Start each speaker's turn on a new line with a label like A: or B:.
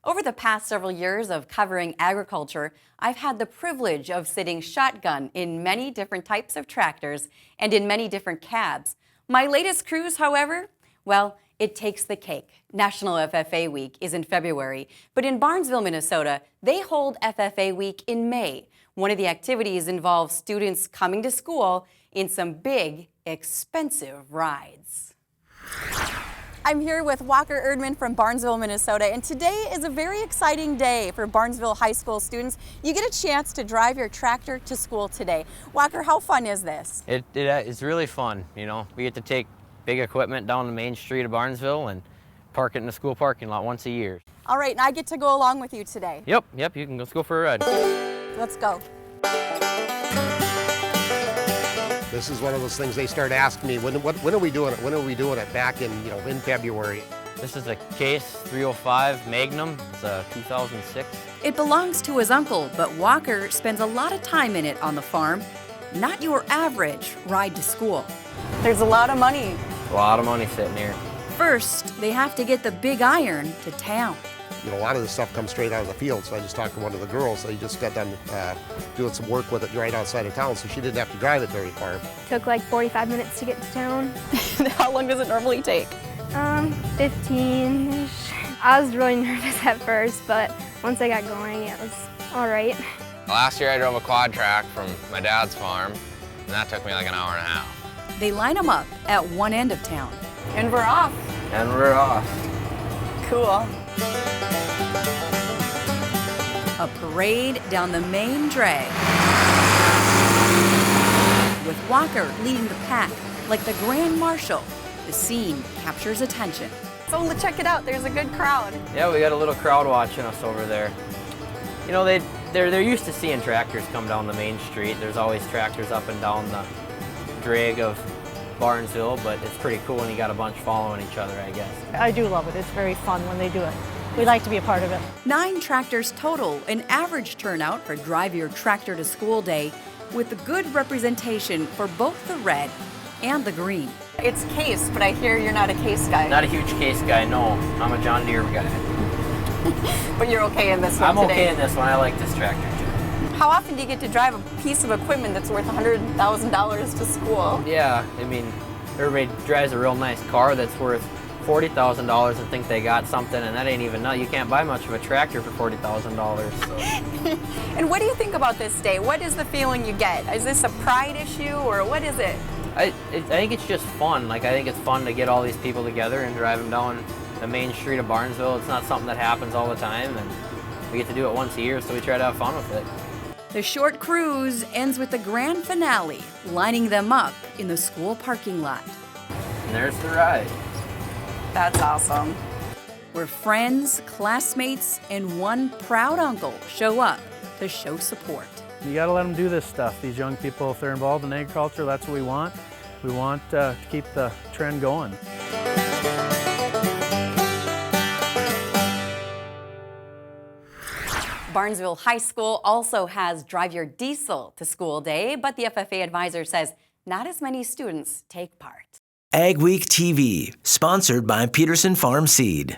A: Over the past several years of covering agriculture, I've had the privilege of sitting shotgun in many different types of tractors and in many different cabs. My latest cruise, however, well, it takes the cake. National FFA Week is in February, but in Barnesville, Minnesota, they hold FFA Week in May. One of the activities involves students coming to school in some big, expensive rides. I'm here with Walker Erdman from Barnesville, Minnesota, and today is a very exciting day for Barnesville High School students. You get a chance to drive your tractor to school today. Walker, how fun is this?
B: It's really fun, you know. We get to take big equipment down the main street of Barnesville and park it in the school parking lot once a year.
A: All right, and I get to go along with you today.
B: Yep, you can go for a ride.
A: Let's go.
C: This is one of those things they start asking me, when are we doing it? When are we doing it? Back in, in February.
B: This is a Case 305 Magnum. It's a 2006.
A: It belongs to his uncle, but Walker spends a lot of time in it on the farm. Not your average ride to school. There's a lot of money.
B: A lot of money sitting here.
A: First, they have to get the big iron to town.
C: A lot of this stuff comes straight out of the field, so I just talked to one of the girls. They just got done doing some work with it right outside of town, so she didn't have to drive it very far.
D: Took like 45 minutes to get to town.
A: How long does it normally take?
D: 15-ish. I was really nervous at first, but once I got going, it was all right.
E: Last year I drove a quad track from my dad's farm, and that took me like an hour and a half.
A: They line them up at one end of town. And we're off.
B: And we're off.
A: Cool. A parade down the main drag, with Walker leading the pack like the Grand Marshal. The scene captures attention. So check it out, there's a good crowd.
B: Yeah, we got a little crowd watching us over there. You know, they're used to seeing tractors come down the main street. There's always tractors up and down the drag of Barnesville, but it's pretty cool when you got a bunch following each other, I guess.
F: I do love it. It's very fun when they do it. We like to be a part of it. 9
A: tractors total, an average turnout for Drive Your Tractor to School Day, with a good representation for both the red and the green. It's Case, but I hear you're not a Case guy.
B: Not a huge Case guy, no. I'm a John Deere guy.
A: But you're okay in this one
B: I'm
A: today?
B: okay in this one. I like this tractor too.
A: How often do you get to drive a piece of equipment that's worth $100,000 to school?
B: Yeah, I mean, everybody drives a real nice car that's worth $40,000 and think they got something, and that ain't even nut. You can't buy much of a tractor for $40,000. So.
A: And what do you think about this day? What is the feeling you get? Is this a pride issue, or what is it?
B: I think it's just fun. Like, I think it's fun to get all these people together and drive them down the main street of Barnesville. It's not something that happens all the time, and we get to do it once a year, so we try to have fun with it.
A: The short cruise ends with the grand finale, lining them up in the school parking lot.
B: And there's the ride.
A: That's awesome. Where friends, classmates, and one proud uncle show up to show support.
G: You got to let them do this stuff. These young people, if they're involved in agriculture, that's what we want. We want to keep the trend going.
A: Barnesville High School also has Drive Your Diesel to School Day, but the FFA advisor says not as many students take part.
H: AgweekTV, sponsored by Peterson Farm Seed.